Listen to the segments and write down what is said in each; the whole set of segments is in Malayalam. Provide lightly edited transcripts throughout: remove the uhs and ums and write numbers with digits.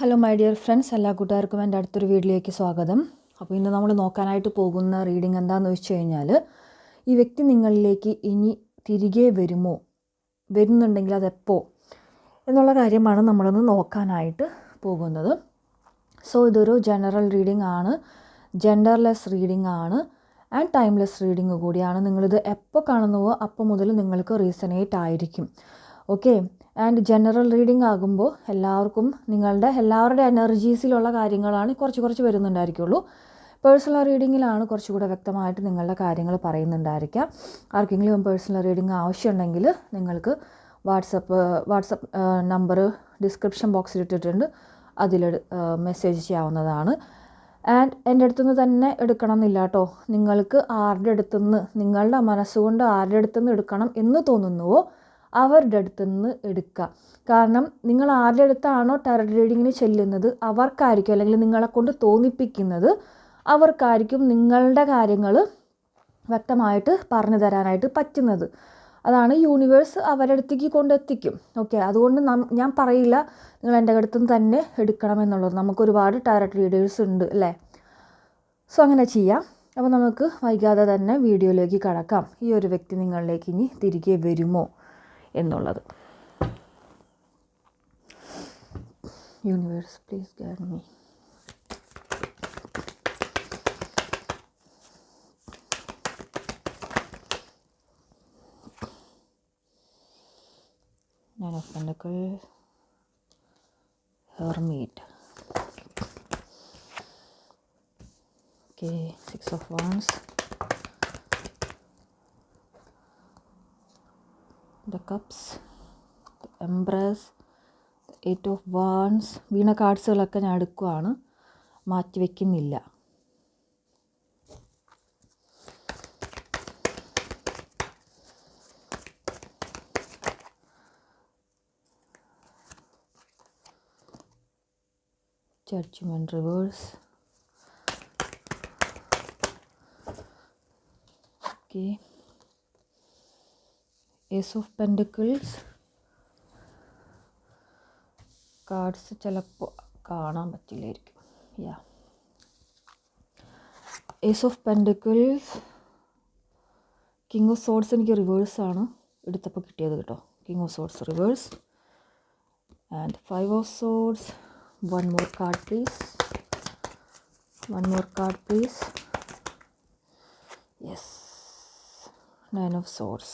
ഹലോ മൈ ഡിയർ ഫ്രണ്ട്സ്, എല്ലാ കൂട്ടുകാർക്കും എൻ്റെ അടുത്തൊരു വീഡിയോയിലേക്ക് സ്വാഗതം. അപ്പോൾ ഇന്ന് നമ്മൾ നോക്കാനായിട്ട് പോകുന്ന റീഡിംഗ് എന്താണെന്ന് വെച്ച് കഴിഞ്ഞാൽ, ഈ വ്യക്തി നിങ്ങളിലേക്ക് ഇനി തിരികെ വരുന്നുണ്ടെങ്കിൽ അതെപ്പോൾ എന്നുള്ള കാര്യമാണ് നമ്മളൊന്ന് നോക്കാനായിട്ട് പോകുന്നത്. സോ ഇതൊരു ജനറൽ റീഡിംഗ് ആണ്, ജെൻഡർലെസ് റീഡിംഗ് ആണ് ആൻഡ് ടൈംലെസ് റീഡിംഗ് കൂടിയാണ്. നിങ്ങളിത് എപ്പോൾ കാണുന്നുവോ അപ്പോൾ മുതൽ നിങ്ങൾക്ക് റീസണേറ്റ് ആയിരിക്കും. ഓക്കെ, ആൻഡ് ജനറൽ റീഡിംഗ് ആകുമ്പോൾ എല്ലാവരുടെ എനർജീസിലുള്ള കാര്യങ്ങളാണ് കുറച്ച് വരുന്നുണ്ടായിരിക്കുള്ളൂ. പേഴ്സണൽ റീഡിങ്ങിലാണ് കുറച്ചുകൂടെ വ്യക്തമായിട്ട് നിങ്ങളുടെ കാര്യങ്ങൾ പറയുന്നുണ്ടായിരിക്കാം. ആർക്കെങ്കിലും പേഴ്സണൽ റീഡിംഗ് ആവശ്യമുണ്ടെങ്കിൽ നിങ്ങൾക്ക് വാട്സപ്പ് നമ്പർ ഡിസ്ക്രിപ്ഷൻ ബോക്സിൽ ഇട്ടിട്ടുണ്ട്, അതിൽ മെസ്സേജ് ചെയ്യാവുന്നതാണ്. ആൻഡ് എൻ്റെ അടുത്തുനിന്ന് തന്നെ എടുക്കണം എന്നില്ല കേട്ടോ. നിങ്ങൾക്ക് ആരുടെ അടുത്തുനിന്ന്, നിങ്ങളുടെ മനസ്സുകൊണ്ട് ആരുടെ അടുത്തുനിന്ന് എടുക്കണം എന്ന് തോന്നുന്നുവോ അവരുടെ അടുത്തുനിന്ന് എടുക്കുക. കാരണം നിങ്ങൾ ആരുടെ അടുത്താണോ ടാരറ്റ് റീഡിങ്ങിന് ചെല്ലുന്നത് അവർക്കായിരിക്കും, അല്ലെങ്കിൽ നിങ്ങളെ കൊണ്ട് തോന്നിപ്പിക്കുന്നത് അവർക്കായിരിക്കും നിങ്ങളുടെ കാര്യങ്ങൾ വ്യക്തമായിട്ട് പറഞ്ഞു തരാനായിട്ട് പറ്റുന്നത്. അതാണ് യൂണിവേഴ്സ് അവരുടെ അടുത്തേക്ക് കൊണ്ടെത്തിക്കും. ഓക്കെ, അതുകൊണ്ട് ഞാൻ പറയില്ല നിങ്ങൾ എൻ്റെ അടുത്തുനിന്ന് തന്നെ എടുക്കണമെന്നുള്ളത്. നമുക്കൊരുപാട് ടാരറ്റ് റീഡേഴ്സ് ഉണ്ട് അല്ലേ. സോ അങ്ങനെ ചെയ്യാം. അപ്പോൾ നമുക്ക് വൈകാതെ തന്നെ വീഡിയോയിലേക്ക് കടക്കാം. ഈ ഒരു വ്യക്തി നിങ്ങളിലേക്ക് ഇനി തിരികെ വരുമോ എന്നുള്ളത്. Universe please guide me. Nine of Pentacles, Hermit. Okay, Six of Wands, the Cups, the Empress, the Eight of Wands. വീണ കാർഡ്സുകളൊക്കെ ഞാൻ എടുക്കുകയാണ്, മാറ്റി വയ്ക്കുന്നില്ല. Judgment reverse. Okay, Ace of Pentacles. Cards ചിലപ്പോൾ കാണാൻ പറ്റില്ലായിരിക്കും. Ace of Pentacles, King of Swords എനിക്ക് റിവേഴ്സാണ് എടുത്തപ്പോൾ കിട്ടിയത് കേട്ടോ. King of Swords reverse and Five of Swords. One more card please. Yes, Nine of Swords.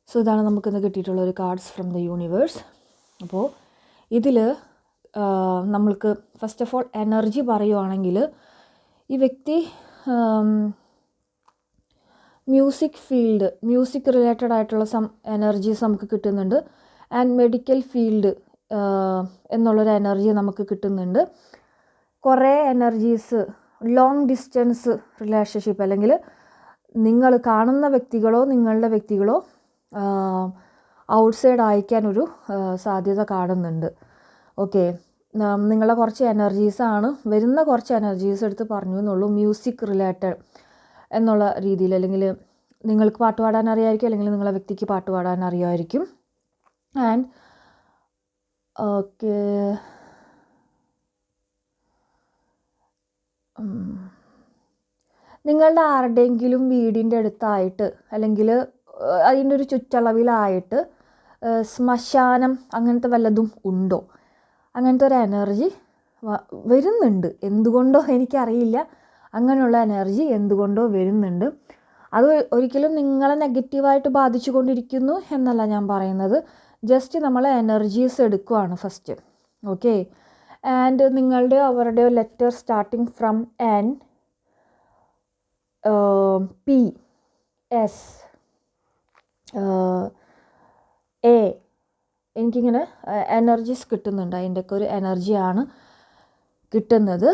So ഇതാണ് നമുക്കിന്ന് കിട്ടിയിട്ടുള്ള ഒരു കാർഡ്സ് ഫ്രം ദ യൂണിവേഴ്സ്. അപ്പോൾ ഇതിൽ നമ്മൾക്ക് ഫസ്റ്റ് ഓഫ് ഓൾ എനർജി പറയുവാണെങ്കിൽ ഈ വ്യക്തി മ്യൂസിക് റിലേറ്റഡ് ആയിട്ടുള്ള എനർജീസ് നമുക്ക് കിട്ടുന്നുണ്ട്. ആൻഡ് മെഡിക്കൽ ഫീൽഡ് എന്നുള്ളൊരു എനർജി നമുക്ക് കിട്ടുന്നുണ്ട്. കുറേ എനർജീസ്, ലോങ് ഡിസ്റ്റൻസ് റിലേഷൻഷിപ്പ്, അല്ലെങ്കിൽ നിങ്ങൾ കാണുന്ന വ്യക്തികളോ നിങ്ങളുടെ വ്യക്തികളോ ഔട്ട്സൈഡ് അയക്കാനൊരു സാധ്യത കാണുന്നുണ്ട്. ഓക്കെ, നിങ്ങളുടെ കുറച്ച് എനർജീസാണ് വരുന്ന, കുറച്ച് എനർജീസ് എടുത്ത് പറഞ്ഞു എന്നുള്ളൂ. മ്യൂസിക് റിലേറ്റഡ് എന്നുള്ള രീതിയിൽ, അല്ലെങ്കിൽ നിങ്ങൾക്ക് പാട്ട് പാടാൻ അറിയാമായിരിക്കും, അല്ലെങ്കിൽ നിങ്ങളുടെ വ്യക്തിക്ക് പാട്ട് പാടാൻ അറിയാമായിരിക്കും. ആൻഡ് ഓക്കെ, നിങ്ങളുടെ ആരുടെയെങ്കിലും വീടിൻ്റെ അടുത്തായിട്ട്, അല്ലെങ്കിൽ അതിൻ്റെ ഒരു ചുറ്റളവിലായിട്ട് ശ്മശാനം അങ്ങനത്തെ വല്ലതും ഉണ്ടോ? അങ്ങനത്തെ ഒരു എനർജി വരുന്നുണ്ട്. എന്തുകൊണ്ടോ എനിക്കറിയില്ല, അങ്ങനെയുള്ള എനർജി എന്തുകൊണ്ടോ വരുന്നുണ്ട്. അത് ഒരിക്കലും നിങ്ങളെ നെഗറ്റീവായിട്ട് ബാധിച്ചു കൊണ്ടിരിക്കുന്നു എന്നല്ല ഞാൻ പറയുന്നത്. ജസ്റ്റ് നമ്മൾ എനർജീസ് എടുക്കുകയാണ് ഫസ്റ്റ്. ഓക്കെ, ആൻഡ് അവരുടെ letter starting from N, P, S, A. എനിക്കിങ്ങനെ എനർജീസ് കിട്ടുന്നുണ്ട്, അതിൻ്റെയൊക്കെ ഒരു എനർജിയാണ് കിട്ടുന്നത്.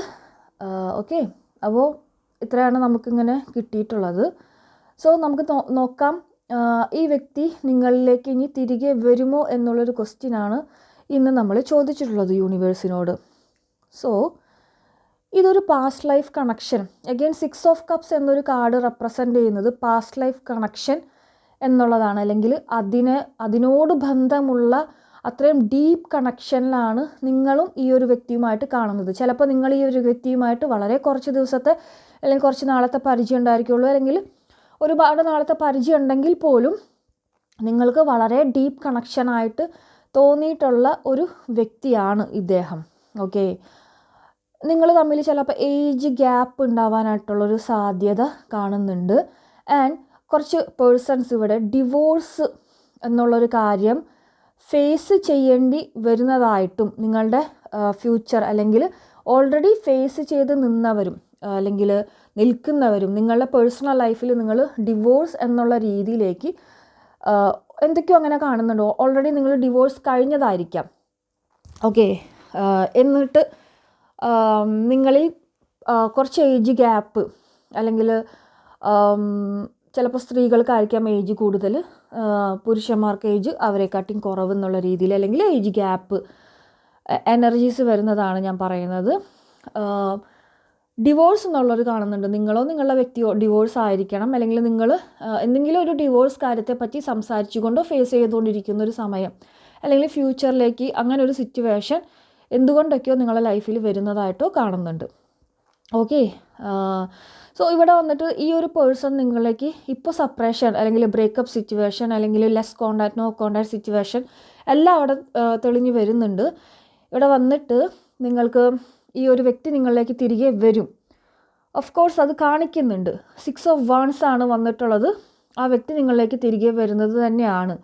ഓക്കെ, അപ്പോൾ ഇത്രയാണ് നമുക്കിങ്ങനെ കിട്ടിയിട്ടുള്ളത്. സോ നമുക്ക് നോക്കാം ഈ വ്യക്തി നിങ്ങളിലേക്ക് ഇനി തിരികെ വരുമോ എന്നുള്ളൊരു ക്വസ്റ്റ്യനാണ് ഇന്ന് നമ്മൾ ചോദിച്ചിട്ടുള്ളത് യൂണിവേഴ്സിനോട്. സോ ഇതൊരു past life connection. Again six of cups എന്നൊരു കാർഡ് റെപ്രസെൻ്റ് ചെയ്യുന്നത് പാസ്റ്റ് ലൈഫ് കണക്ഷൻ എന്നുള്ളതാണ്, അല്ലെങ്കിൽ അതിനോട് ബന്ധമുള്ള അത്രയും ഡീപ്പ് കണക്ഷനിലാണ് നിങ്ങളും ഈ ഒരു വ്യക്തിയുമായിട്ട് കാണുന്നത്. ചിലപ്പോൾ നിങ്ങൾ ഈ ഒരു വ്യക്തിയുമായിട്ട് വളരെ കുറച്ച് ദിവസത്തെ അല്ലെങ്കിൽ കുറച്ച് നാളത്തെ പരിചയം ഉണ്ടായിരിക്കുള്ളൂ, അല്ലെങ്കിൽ ഒരുപാട് നാളത്തെ പരിചയം ഉണ്ടെങ്കിൽ പോലും നിങ്ങൾക്ക് വളരെ ഡീപ്പ് കണക്ഷനായിട്ട് തോന്നിയിട്ടുള്ള ഒരു വ്യക്തിയാണ് ഇദ്ദേഹം. ഓക്കെ, നിങ്ങൾ തമ്മിൽ ചിലപ്പോൾ ഏജ് ഗ്യാപ്പ് ഉണ്ടാവാനായിട്ടുള്ളൊരു സാധ്യത കാണുന്നുണ്ട്. ആൻഡ് കുറച്ച് പേഴ്സൺസ് ഇവിടെ ഡിവോഴ്സ് എന്നുള്ളൊരു കാര്യം ഫേസ് ചെയ്യേണ്ടി വരുന്നതായിട്ടും നിങ്ങളുടെ ഫ്യൂച്ചർ, അല്ലെങ്കിൽ ഓൾറെഡി ഫേസ് ചെയ്ത് നിന്നവരും അല്ലെങ്കിൽ നിൽക്കുന്നവരും നിങ്ങളുടെ പേഴ്സണൽ ലൈഫിൽ നിങ്ങൾ ഡിവോഴ്സ് എന്നുള്ള രീതിയിലേക്ക് എന്തൊക്കെയോ അങ്ങനെ കാണുന്നുണ്ടോ. ഓൾറെഡി നിങ്ങൾ ഡിവോഴ്സ് കഴിഞ്ഞതായിരിക്കാം. ഓക്കെ, എന്നിട്ട് നിങ്ങളിൽ കുറച്ച് ഏജ് ഗ്യാപ്പ്, അല്ലെങ്കിൽ ചിലപ്പോൾ സ്ത്രീകൾക്കായിരിക്കാം ഏജ് കൂടുതൽ, പുരുഷന്മാർക്ക് ഏജ് അവരെക്കാട്ടിയും കുറവ് എന്നുള്ള രീതിയിൽ, അല്ലെങ്കിൽ ഏജ് ഗ്യാപ്പ് എനർജീസ് വരുന്നതാണ് ഞാൻ പറയുന്നത്. ഡിവോഴ്സ് എന്നുള്ളൊരു കാണുന്നുണ്ട്. നിങ്ങളോ നിങ്ങളുടെ വ്യക്തിയോ ഡിവോഴ്സ് ആയിരിക്കണം, അല്ലെങ്കിൽ നിങ്ങൾ എന്തെങ്കിലും ഒരു ഡിവോഴ്സ് കാര്യത്തെപ്പറ്റി സംസാരിച്ചുകൊണ്ടോ ഫേസ് ചെയ്തുകൊണ്ടിരിക്കുന്ന ഒരു സമയം, അല്ലെങ്കിൽ ഫ്യൂച്ചറിലേക്ക് അങ്ങനെ ഒരു സിറ്റുവേഷൻ എന്തുകൊണ്ടൊക്കെയോ നിങ്ങളുടെ ലൈഫിൽ വരുന്നതായിട്ടോ കാണുന്നുണ്ട്. ഓക്കെ, സോ ഇവിടെ വന്നിട്ട് ഈ ഒരു പേഴ്സൺ നിങ്ങളിലേക്ക് ഇപ്പോൾ സെപ്പറേഷൻ അല്ലെങ്കിൽ ബ്രേക്കപ്പ് സിറ്റുവേഷൻ, അല്ലെങ്കിൽ less contact no contact situation എല്ലാം അവിടെ തെളിഞ്ഞു വരുന്നുണ്ട്. ഇവിടെ വന്നിട്ട് നിങ്ങൾക്ക് ഈ ഒരു വ്യക്തി നിങ്ങളിലേക്ക് തിരികെ വരും. ഓഫ് കോഴ്സ് അത് കാണിക്കുന്നുണ്ട്. 6 of Wands ആണ് വന്നിട്ടുള്ളത്. ആ വ്യക്തി നിങ്ങളിലേക്ക് തിരികെ വരുന്നത് തന്നെയാണ്.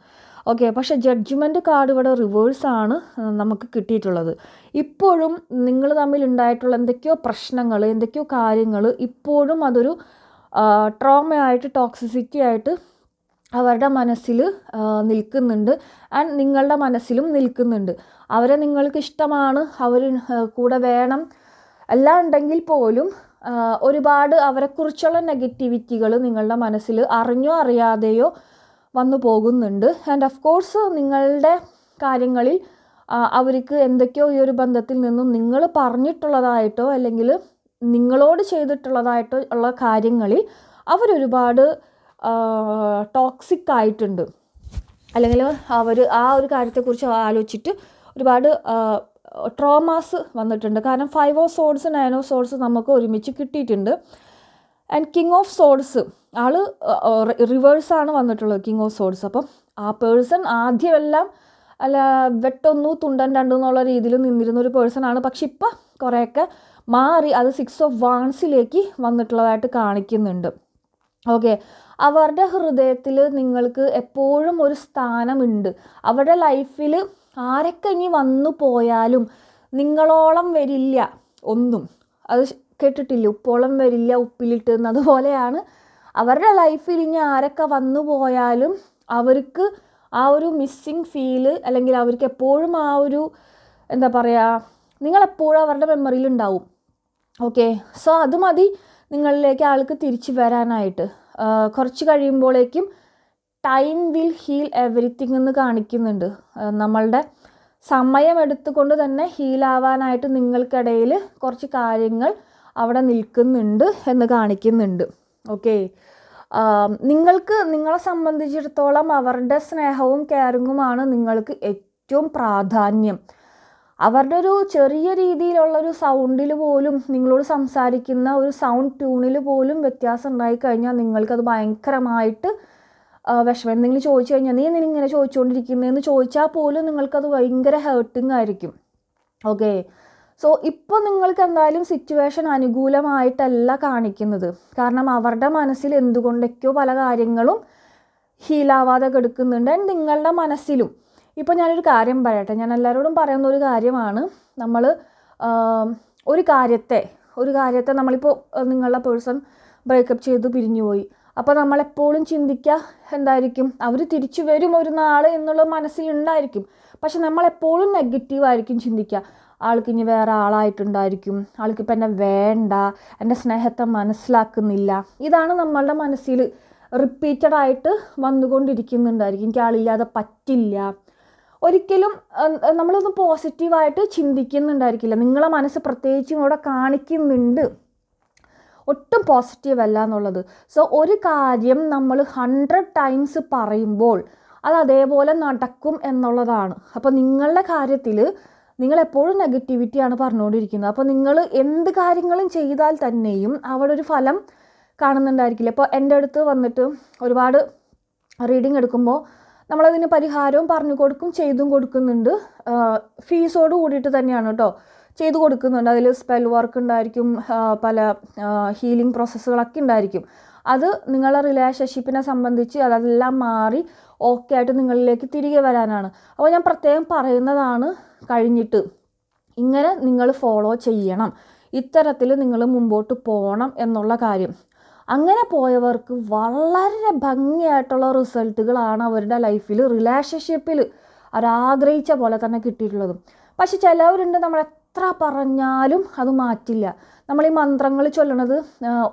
ഓക്കെ, പക്ഷേ ജഡ്ജ്മെൻറ്റ് കാർഡ് ഇവിടെ റിവേഴ്സാണ് നമുക്ക് കിട്ടിയിട്ടുള്ളത്. ഇപ്പോഴും നിങ്ങൾ തമ്മിൽ ഉണ്ടായിട്ടുള്ള എന്തൊക്കെയോ പ്രശ്നങ്ങൾ, എന്തൊക്കെയോ കാര്യങ്ങൾ ഇപ്പോഴും അതൊരു ട്രോമയായിട്ട്, ടോക്സിസിറ്റി ആയിട്ട് അവരുടെ മനസ്സിൽ നിൽക്കുന്നുണ്ട്. ആൻഡ് നിങ്ങളുടെ മനസ്സിലും നിൽക്കുന്നുണ്ട്. അവരെ നിങ്ങൾക്ക് ഇഷ്ടമാണ്, അവർ കൂടെ വേണം എല്ലാം ഉണ്ടെങ്കിൽ പോലും ഒരുപാട് അവരെക്കുറിച്ചുള്ള നെഗറ്റിവിറ്റികൾ നിങ്ങളുടെ മനസ്സിൽ അറിഞ്ഞോ അറിയാതെയോ വന്നു പോകുന്നുണ്ട്. ആൻഡ് ഓഫ് കോഴ്സ് നിങ്ങളുടെ കാര്യങ്ങളിൽ അവർക്ക് എന്തൊക്കെയോ ഈ ഒരു ബന്ധത്തിൽ നിന്നും നിങ്ങൾ പറഞ്ഞിട്ടുള്ളതായിട്ടോ അല്ലെങ്കിൽ നിങ്ങളോട് ചെയ്തിട്ടുള്ളതായിട്ടോ ഉള്ള കാര്യങ്ങളിൽ അവരൊരുപാട് ടോക്സിക് ആയിട്ടുണ്ട്, അല്ലെങ്കിൽ അവർ ആ ഒരു കാര്യത്തെക്കുറിച്ച് ആലോചിച്ചിട്ട് ഒരുപാട് ട്രോമാസ് വന്നിട്ടുണ്ട്. കാരണം 5 of Swords 9 of Swords നമുക്ക് ഒരുമിച്ച് കിട്ടിയിട്ടുണ്ട്. ആൻഡ് King of Swords ആൾ റിവേഴ്സാണ് വന്നിട്ടുള്ളത്, King of Swords. അപ്പം ആ പേഴ്സൺ ആദ്യമെല്ലാം അല്ല വെട്ടൊന്നു തുണ്ടൻ രണ്ടു എന്നുള്ള രീതിയിൽ നിന്നിരുന്ന ഒരു പേഴ്സണാണ്. പക്ഷെ ഇപ്പം കുറേയൊക്കെ മാറി അത് 6 of Wandsലേക്ക് വന്നിട്ടുള്ളതായിട്ട് കാണിക്കുന്നുണ്ട്. ഓക്കെ, അവരുടെ ഹൃദയത്തിൽ നിങ്ങൾക്ക് എപ്പോഴും ഒരു സ്ഥാനമുണ്ട്. അവരുടെ ലൈഫിൽ ആരൊക്കെ ഇനി വന്നു പോയാലും നിങ്ങളോളം വരില്ല ഒന്നും. അത് കേട്ടിട്ടില്ല, ഉപ്പോളം വരില്ല ഉപ്പിലിട്ട് എന്നതുപോലെയാണ്. അവരുടെ ലൈഫിൽ ഇനി ആരൊക്കെ വന്നു പോയാലും അവർക്ക് ആ ഒരു മിസ്സിങ് ഫീല്, അല്ലെങ്കിൽ അവർക്ക് എപ്പോഴും ആ ഒരു എന്താ പറയുക, നിങ്ങളെപ്പോഴും അവരുടെ മെമ്മറിയിൽ ഉണ്ടാവും. ഓക്കെ, സോ അത് മതി നിങ്ങളിലേക്ക് ആൾക്ക് തിരിച്ചു വരാനായിട്ട്. കുറച്ച് കഴിയുമ്പോഴേക്കും ടൈം വിൽ ഹീൽ എവറിത്തിങ് എന്ന് കാണിക്കുന്നുണ്ട്. നമ്മളുടെ സമയമെടുത്തുകൊണ്ട് തന്നെ ഹീലാവാനായിട്ട് നിങ്ങൾക്കിടയിൽ കുറച്ച് കാര്യങ്ങൾ അവിടെ നിൽക്കുന്നുണ്ട് എന്ന് കാണിക്കുന്നുണ്ട്. ഓക്കെ, നിങ്ങൾക്ക് നിങ്ങളെ സംബന്ധിച്ചിടത്തോളം അവരുടെ സ്നേഹവും കെയറിങ്ങുമാണ് നിങ്ങൾക്ക് ഏറ്റവും പ്രാധാന്യം. അവരുടെ ഒരു ചെറിയ രീതിയിലുള്ളൊരു സൗണ്ടിൽ പോലും, നിങ്ങളോട് സംസാരിക്കുന്ന ഒരു സൗണ്ട് ട്യൂണിൽ പോലും വ്യത്യാസം ഉണ്ടായിക്കഴിഞ്ഞാൽ നിങ്ങൾക്കത് ഭയങ്കരമായിട്ട് വിഷമം. എന്തെങ്കിലും ചോദിച്ചു കഴിഞ്ഞാൽ നീ ഇങ്ങനെ ചോദിച്ചുകൊണ്ടിരിക്കുന്നതെന്ന് ചോദിച്ചാൽ പോലും നിങ്ങൾക്കത് ഭയങ്കര ഹേർട്ടിങ് ആയിരിക്കും. ഓക്കെ, സോ ഇപ്പോൾ നിങ്ങൾക്ക് എന്തായാലും സിറ്റുവേഷൻ അനുകൂലമായിട്ടല്ല കാണിക്കുന്നത്. കാരണം അവരുടെ മനസ്സിൽ എന്തുകൊണ്ടൊക്കെയോ പല കാര്യങ്ങളും ഹീലാവാതെ കിടക്കുന്നുണ്ട്. ആൻഡ് നിങ്ങളുടെ മനസ്സിലും ഇപ്പോൾ ഞാനൊരു കാര്യം പറയട്ടെ, ഞാൻ എല്ലാവരോടും പറയുന്ന ഒരു കാര്യമാണ്. നമ്മൾ ഒരു കാര്യത്തെ നമ്മളിപ്പോൾ നിങ്ങളുടെ പേഴ്സൺ ബ്രേക്കപ്പ് ചെയ്ത് പിരിഞ്ഞുപോയി. അപ്പോൾ നമ്മളെപ്പോഴും ചിന്തിക്കുക എന്തായിരിക്കും, അവർ തിരിച്ചു വരും ഒരു നാൾ എന്നുള്ള മനസ്സിലുണ്ടായിരിക്കും. പക്ഷെ നമ്മളെപ്പോഴും നെഗറ്റീവായിരിക്കും ചിന്തിക്കുക. ആൾക്ക് ഇനി വേറെ ആളായിട്ടുണ്ടായിരിക്കും, ആൾക്കിപ്പോൾ എന്നെ വേണ്ട, എൻ്റെ സ്നേഹത്തെ മനസ്സിലാക്കുന്നില്ല. ഇതാണ് നമ്മളുടെ മനസ്സിൽ റിപ്പീറ്റഡായിട്ട് വന്നുകൊണ്ടിരിക്കുന്നുണ്ടായിരിക്കും. എനിക്ക് ആളില്ലാതെ പറ്റില്ല. ഒരിക്കലും നമ്മളൊന്ന് പോസിറ്റീവായിട്ട് ചിന്തിക്കുന്നുണ്ടായിരിക്കില്ല. നിങ്ങളെ മനസ്സ് പ്രത്യേകിച്ചും ഇവിടെ കാണിക്കുന്നുണ്ട് ഒട്ടും പോസിറ്റീവ് അല്ല എന്നുള്ളത്. സോ ഒരു കാര്യം നമ്മൾ 100 times പറയുമ്പോൾ അത് അതേപോലെ നടക്കും എന്നുള്ളതാണ്. അപ്പോൾ നിങ്ങളുടെ കാര്യത്തിൽ നിങ്ങളെപ്പോഴും നെഗറ്റിവിറ്റിയാണ് പറഞ്ഞുകൊണ്ടിരിക്കുന്നത്. അപ്പോൾ നിങ്ങൾ എന്ത് കാര്യങ്ങളും ചെയ്താൽ തന്നെയും അവിടെ ഒരു ഫലം കാണുന്നുണ്ടായിരിക്കില്ല. ഇപ്പോൾ എൻ്റെ അടുത്ത് വന്നിട്ട് ഒരുപാട് റീഡിങ് എടുക്കുമ്പോൾ നമ്മളതിന് പരിഹാരവും പറഞ്ഞു കൊടുക്കും, ചെയ്തും കൊടുക്കുന്നുണ്ട്. ഫീസോട് കൂടിയിട്ട് തന്നെയാണ് കേട്ടോ ചെയ്തു കൊടുക്കുന്നുണ്ട്. അതിൽ സ്പെൽ വർക്ക് ഉണ്ടായിരിക്കും, പല ഹീലിംഗ് പ്രോസസ്സുകളൊക്കെ ഉണ്ടായിരിക്കും. അത് നിങ്ങളുടെ റിലേഷൻഷിപ്പിനെ സംബന്ധിച്ച് അതെല്ലാം മാറി ഓക്കെ ആയിട്ട് നിങ്ങളിലേക്ക് തിരികെ വരാനാണ്. അപ്പോൾ ഞാൻ പ്രത്യേകം പറയുന്നതാണ് കഴിഞ്ഞിട്ട് ഇങ്ങനെ നിങ്ങൾ ഫോളോ ചെയ്യണം, ഇത്തരത്തിൽ നിങ്ങൾ മുമ്പോട്ട് പോകണം എന്നുള്ള കാര്യം. അങ്ങനെ പോയവർക്ക് വളരെ ഭംഗിയായിട്ടുള്ള റിസൾട്ടുകളാണ് അവരുടെ ലൈഫിൽ, റിലേഷൻഷിപ്പിൽ അവരാഗ്രഹിച്ച പോലെ തന്നെ കിട്ടിയിട്ടുള്ളതും. പക്ഷെ ചിലവരുണ്ട് നമ്മൾ എത്ര പറഞ്ഞാലും അത് മാറ്റില്ല. നമ്മൾ ഈ മന്ത്രങ്ങൾ ചൊല്ലണത്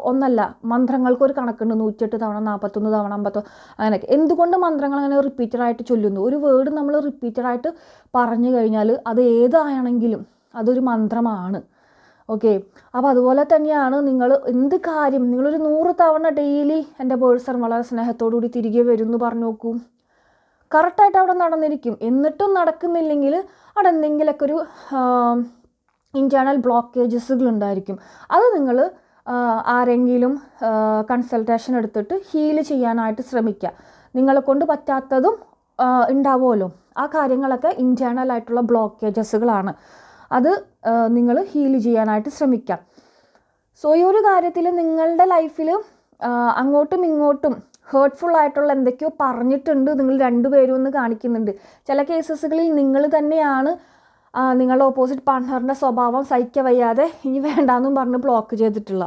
ഒന്നല്ല, മന്ത്രങ്ങൾക്കൊരു കണക്കുണ്ട്, 108 തവണ, 41 തവണ, 50 അങ്ങനെയൊക്കെ. എന്തുകൊണ്ട് മന്ത്രങ്ങൾ അങ്ങനെ റിപ്പീറ്റഡായിട്ട് ചൊല്ലുന്നു? ഒരു വേർഡ് നമ്മൾ റിപ്പീറ്റഡായിട്ട് പറഞ്ഞു കഴിഞ്ഞാൽ അത് ഏതാണെങ്കിലും അതൊരു മന്ത്രമാണ്. ഓക്കെ, അപ്പോൾ അതുപോലെ തന്നെയാണ് നിങ്ങൾ എന്ത് കാര്യം, നിങ്ങളൊരു 100 തവണ ഡെയിലി എൻ്റെ പേഴ്സൺ വളരെ സ്നേഹത്തോടുകൂടി തിരികെ വരും എന്ന് പറഞ്ഞു നോക്കൂ, കറക്റ്റായിട്ട് അവിടെ നടന്നിരിക്കും. എന്നിട്ടും നടക്കുന്നില്ലെങ്കിൽ അവിടെ എന്തെങ്കിലുമൊക്കെ ഒരു ഇൻറ്റേർണൽ ബ്ലോക്കേജസുകൾ ഉണ്ടായിരിക്കും. അത് നിങ്ങൾ ആരെങ്കിലും കൺസൾട്ടേഷൻ എടുത്തിട്ട് ഹീൽ ചെയ്യാനായിട്ട് ശ്രമിക്കുക. നിങ്ങളെ കൊണ്ട് പറ്റാത്തതും ഉണ്ടാവുമല്ലോ, ആ കാര്യങ്ങളൊക്കെ ഇൻറ്റേർണൽ ആയിട്ടുള്ള ബ്ലോക്കേജസുകളാണ്. അത് നിങ്ങൾ ഹീൽ ചെയ്യാനായിട്ട് ശ്രമിക്കാം. സോ ഈ ഒരു കാര്യത്തിൽ നിങ്ങളുടെ ലൈഫിൽ അങ്ങോട്ടും ഇങ്ങോട്ടും ഹേർട്ട്ഫുൾ ആയിട്ടുള്ള എന്തൊക്കെയോ പറഞ്ഞിട്ടുണ്ട്, നിങ്ങൾ രണ്ടുപേരും ഒന്ന് കാണിക്കുന്നുണ്ട്. ചില കേസസുകളിൽ നിങ്ങൾ തന്നെയാണ് നിങ്ങളുടെ ഓപ്പോസിറ്റ് പാർട്ട്ണറിൻ്റെ സ്വഭാവം സഹിക്കവയ്യാതെ ഇനി വേണ്ടാന്നും പറഞ്ഞ് ബ്ലോക്ക് ചെയ്തിട്ടുള്ള,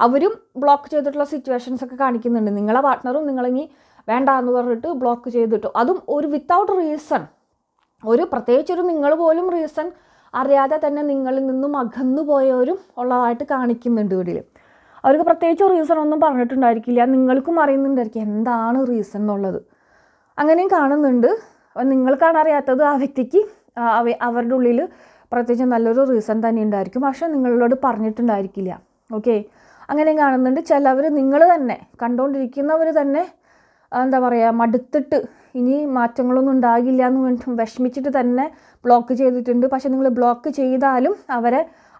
അവരും ബ്ലോക്ക് ചെയ്തിട്ടുള്ള സിറ്റുവേഷൻസൊക്കെ കാണിക്കുന്നുണ്ട്. നിങ്ങളെ പാർട്ട്ണറും നിങ്ങളിനി വേണ്ടാന്ന് പറഞ്ഞിട്ട് ബ്ലോക്ക് ചെയ്തിട്ടു, അതും ഒരു വിത്തൗട്ട് റീസൺ, ഒരു പ്രത്യേകിച്ചൊരു നിങ്ങൾ പോലും റീസൺ അറിയാതെ തന്നെ നിങ്ങളിൽ നിന്നും അകന്നു പോയവരും ഉള്ളതായിട്ട് കാണിക്കുന്നുണ്ട് വീട്ടിൽ. അവർക്ക് പ്രത്യേകിച്ച് റീസൺ ഒന്നും പറഞ്ഞിട്ടുണ്ടായിരിക്കില്ല, നിങ്ങൾക്കും അറിയുന്നുണ്ടായിരിക്കും എന്താണ് റീസൺ എന്നുള്ളത്. അങ്ങനെയും കാണുന്നുണ്ട്. നിങ്ങൾക്കാണ് അറിയാത്തത്, ആ വ്യക്തിക്ക് അവരുടെ ഉള്ളിൽ പ്രത്യേകിച്ച് നല്ലൊരു റീസൺ തന്നെ ഉണ്ടായിരിക്കും, പക്ഷേ നിങ്ങളോട് പറഞ്ഞിട്ടുണ്ടായിരിക്കില്ല. ഓക്കെ, അങ്ങനെയും കാണുന്നുണ്ട്. ചിലവർ നിങ്ങൾ തന്നെ കണ്ടുകൊണ്ടിരിക്കുന്നവർ തന്നെ എന്താ പറയുക, മടുത്തിട്ട് ഇനി മാറ്റങ്ങളൊന്നും ഉണ്ടാകില്ല എന്ന് വേണ്ടി വിഷമിച്ചിട്ട് തന്നെ ബ്ലോക്ക് ചെയ്തിട്ടുണ്ട്. പക്ഷേ നിങ്ങൾ ബ്ലോക്ക് ചെയ്താലും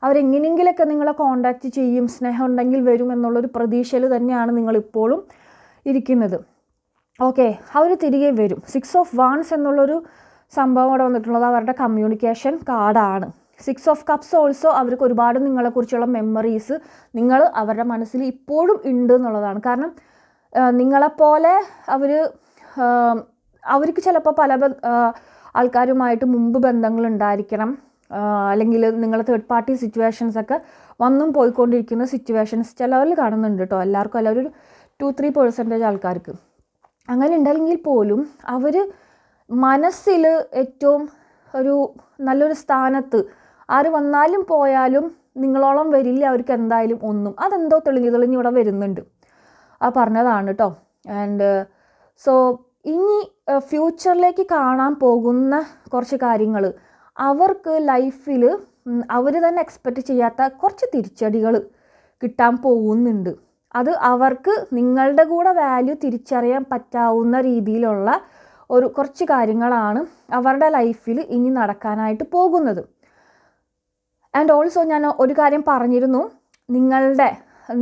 അവരെങ്ങനെയെങ്കിലൊക്കെ നിങ്ങളെ കോണ്ടാക്റ്റ് ചെയ്യും, സ്നേഹം ഉണ്ടെങ്കിൽ വരും എന്നുള്ളൊരു പ്രതീക്ഷയിൽ തന്നെയാണ് നിങ്ങളിപ്പോഴും ഇരിക്കുന്നത്. ഓക്കെ, അവർ തിരികെ വരും. 6 of Wands എന്നുള്ളൊരു സംഭവം അവിടെ വന്നിട്ടുള്ളത് അവരുടെ കമ്മ്യൂണിക്കേഷൻ കാർഡാണ്. 6 of Cups ഓൾസോ അവർക്ക് ഒരുപാട് നിങ്ങളെക്കുറിച്ചുള്ള മെമ്മറീസ് നിങ്ങൾ അവരുടെ മനസ്സിൽ ഇപ്പോഴും ഉണ്ട് എന്നുള്ളതാണ്. കാരണം നിങ്ങളെപ്പോലെ അവർക്ക് ചിലപ്പോൾ പല ആൾക്കാരുമായിട്ട് മുമ്പ് ബന്ധങ്ങൾ ഉണ്ടായിരിക്കണം, അല്ലെങ്കിൽ നിങ്ങൾ തേർഡ് പാർട്ടി സിറ്റുവേഷൻസൊക്കെ വന്നും പോയിക്കൊണ്ടിരിക്കുന്ന സിറ്റുവേഷൻസ് ചിലവരിൽ കാണുന്നുണ്ട് കേട്ടോ. എല്ലാവർക്കും അല്ല, ഒരു 2-3% ആൾക്കാർക്ക് അങ്ങനെ ഉണ്ടെങ്കിൽ പോലും അവർ മനസ്സിൽ ഏറ്റവും ഒരു നല്ലൊരു സ്ഥാനത്ത് ആര് വന്നാലും പോയാലും നിങ്ങളോളം വരില്ല അവർക്ക് എന്തായാലും ഒന്നും. അതെന്തോ തെളിഞ്ഞ് ഇവിടെ വരുന്നുണ്ട്, ആ പറഞ്ഞതാണ് കേട്ടോ. ആൻഡ് സോ ഇനി ഫ്യൂച്ചറിലേക്ക് കാണാൻ പോകുന്ന കുറച്ച് കാര്യങ്ങൾ, അവർക്ക് ലൈഫിൽ അവർ തന്നെ എക്സ്പെക്റ്റ് ചെയ്യാത്ത കുറച്ച് തിരിച്ചടികൾ കിട്ടാൻ പോകുന്നുണ്ട്. അത് അവർക്ക് നിങ്ങളുടെ കൂടെ വാല്യൂ തിരിച്ചറിയാൻ പറ്റാവുന്ന രീതിയിലുള്ള കുറച്ച് കാര്യങ്ങളാണ് അവരുടെ ലൈഫിൽ ഇനി നടക്കാനായിട്ട് പോകുന്നത്. ആൻഡ് ഓൾസോ ഞാൻ ഒരു കാര്യം പറഞ്ഞിരുന്നു,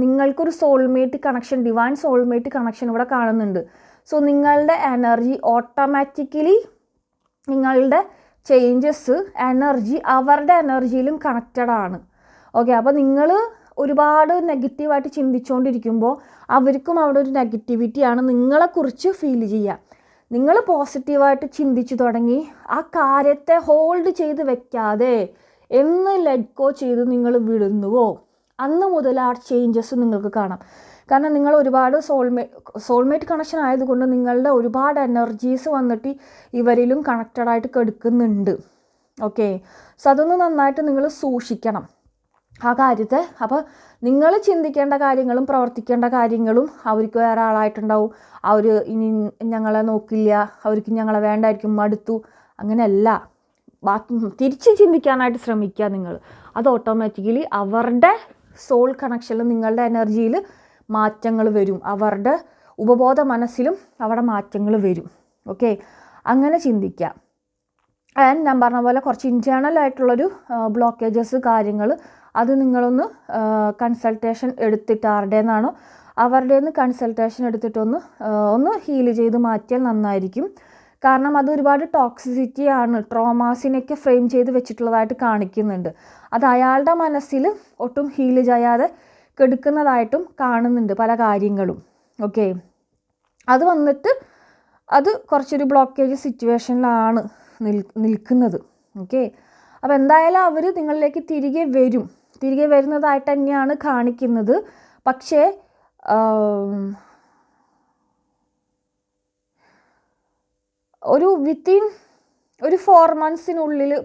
നിങ്ങൾക്കൊരു soulmate connection, divine soulmate connection ഇവിടെ കാണുന്നുണ്ട്. സോ നിങ്ങളുടെ എനർജി ഓട്ടോമാറ്റിക്കലി, നിങ്ങളുടെ ചേഞ്ചസ് എനർജി അവരുടെ എനർജിയിലും കണക്റ്റഡ് ആണ്. ഓക്കെ, അപ്പോൾ നിങ്ങൾ ഒരുപാട് നെഗറ്റീവായിട്ട് ചിന്തിച്ചുകൊണ്ടിരിക്കുമ്പോൾ അവർക്കും അവിടെ ഒരു നെഗറ്റിവിറ്റിയാണ് നിങ്ങളെക്കുറിച്ച് ഫീൽ ചെയ്യുക. നിങ്ങൾ പോസിറ്റീവായിട്ട് ചിന്തിച്ചു തുടങ്ങി ആ കാര്യത്തെ ഹോൾഡ് ചെയ്ത് വെക്കാതെ എന്ന് ലെറ്റ് ഗോ ചെയ്ത് നിങ്ങൾ വിടുന്നുവോ, അന്ന് മുതൽ ആ ചേഞ്ചസ് നിങ്ങൾക്ക് കാണാം. കാരണം നിങ്ങൾ ഒരുപാട് സോൾമേറ്റ് കണക്ഷൻ ആയതുകൊണ്ട് നിങ്ങളുടെ ഒരുപാട് എനർജീസ് വന്നിട്ട് ഇവരിലും കണക്റ്റഡായിട്ട് കിടക്കുന്നുണ്ട്. ഓക്കെ, സോ അതൊന്ന് നന്നായിട്ട് നിങ്ങൾ സൂക്ഷിക്കണം ആ കാര്യത്തെ. അപ്പോൾ നിങ്ങൾ ചിന്തിക്കേണ്ട കാര്യങ്ങളും പ്രവർത്തിക്കേണ്ട കാര്യങ്ങളും അവർക്ക് വേറെ ആളായിട്ടുണ്ടാവും, അവർ ഇനി ഞങ്ങളെ നോക്കില്ല, അവർക്ക് ഞങ്ങളെ വേണ്ടായിരിക്കും, മടുത്തു, അങ്ങനെയല്ല. ബാക്കി തിരിച്ച് ചിന്തിക്കാനായിട്ട് ശ്രമിക്കുക നിങ്ങൾ. അത് ഓട്ടോമാറ്റിക്കലി അവരുടെ സോൾ കണക്ഷനിൽ നിങ്ങളുടെ എനർജിയിൽ മാറ്റങ്ങൾ വരും, അവരുടെ ഉപബോധ മനസ്സിലും അവിടെ മാറ്റങ്ങൾ വരും. ഓക്കെ, അങ്ങനെ ചിന്തിക്കാം. ആൻഡ് ഞാൻ പറഞ്ഞ പോലെ കുറച്ച് ഇൻറ്റേർണൽ ആയിട്ടുള്ളൊരു ബ്ലോക്കേജസ് കാര്യങ്ങൾ അത് നിങ്ങളൊന്ന് കൺസൾട്ടേഷൻ എടുത്തിട്ട് ആരുടെ നിന്നാണോ അവരുടെ നിന്ന് കൺസൾട്ടേഷൻ എടുത്തിട്ടൊന്ന് ഹീൽ ചെയ്ത് മാറ്റിയാൽ നന്നായിരിക്കും. കാരണം അത് ഒരുപാട് ടോക്സിസിറ്റിയാണ്, ട്രോമാസിനൊക്കെ ഫ്രെയിം ചെയ്ത് വെച്ചിട്ടുള്ളതായിട്ട് കാണിക്കുന്നുണ്ട്. അത് അയാളുടെ മനസ്സിൽ ഒട്ടും ഹീൽ ചെയ്യാതെ കെടുക്കുന്നതായിട്ടും കാണുന്നുണ്ട് പല കാര്യങ്ങളും. ഓക്കെ, അത് വന്നിട്ട് അത് കുറച്ചൊരു ബ്ലോക്കേജ് സിറ്റുവേഷനിലാണ് നിൽക്കുന്നത്. ഓക്കെ, അപ്പോൾ എന്തായാലും അവർ നിങ്ങളിലേക്ക് തിരികെ വരുന്നതായിട്ട് തന്നെയാണ് കാണിക്കുന്നത്. പക്ഷേ വിത്തിൻ ഒരു 4 months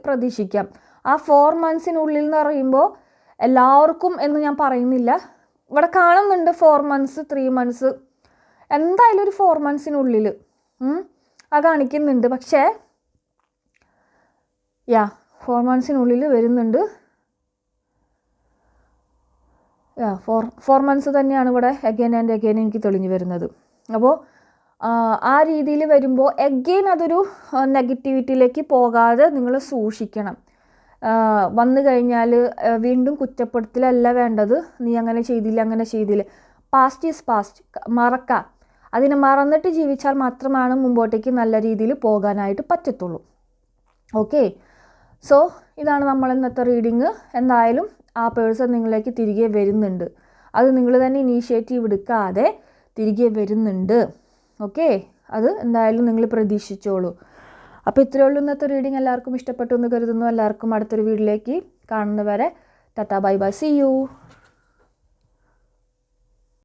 പ്രതീക്ഷിക്കാം. ആ 4 months എന്ന് പറയുമ്പോൾ എല്ലാവർക്കും എന്ന് ഞാൻ പറയുന്നില്ല. ഇവിടെ കാണുന്നുണ്ട് 4 months 3 months, എന്തായാലും ഒരു 4 months അത് കാണിക്കുന്നുണ്ട്. പക്ഷേ 4 months വരുന്നുണ്ട്. 4 months തന്നെയാണ് ഇവിടെ അഗൈൻ ആൻഡ് അഗൈൻ എനിക്ക് തെളിഞ്ഞു വരുന്നത്. അപ്പോൾ ആ രീതിയിൽ വരുമ്പോൾ അഗെയിൻ അതൊരു നെഗറ്റിവിറ്റിയിലേക്ക് പോകാതെ നിങ്ങൾ സൂക്ഷിക്കണം. വന്നു കഴിഞ്ഞാൽ വീണ്ടും കുറ്റപ്പെടുത്തലല്ല വേണ്ടത്. നീ അങ്ങനെ ചെയ്തില്ല. പാസ്റ്റ് ഈസ് പാസ്റ്റ്, മറക്കാം. അതിനെ മറന്നിട്ട് ജീവിച്ചാൽ മാത്രമാണ് മുമ്പോട്ടേക്ക് നല്ല രീതിയിൽ പോകാനായിട്ട് പറ്റത്തുള്ളൂ. ഓക്കെ, സോ ഇതാണ് നമ്മൾ ഇന്നത്തെ റീഡിങ്. എന്തായാലും ആ പേഴ്സൺ നിങ്ങളിലേക്ക് തിരികെ വരുന്നുണ്ട്. അത് നിങ്ങൾ തന്നെ ഇനീഷ്യേറ്റീവ് എടുക്കാതെ തിരികെ വരുന്നുണ്ട്. ഓക്കെ, അത് എന്തായാലും നിങ്ങൾ പ്രതീക്ഷിച്ചോളൂ. അപ്പോൾ ഇത്രയേ ഉള്ളൂ ഇന്നത്തെ റീഡിങ്. എല്ലാവർക്കും ഇഷ്ടപ്പെട്ടു എന്ന് കരുതുന്നു. എല്ലാവർക്കും അടുത്തൊരു വീഡിയോയിലേക്ക് കാണുന്നവരെ tata bye bye, see U.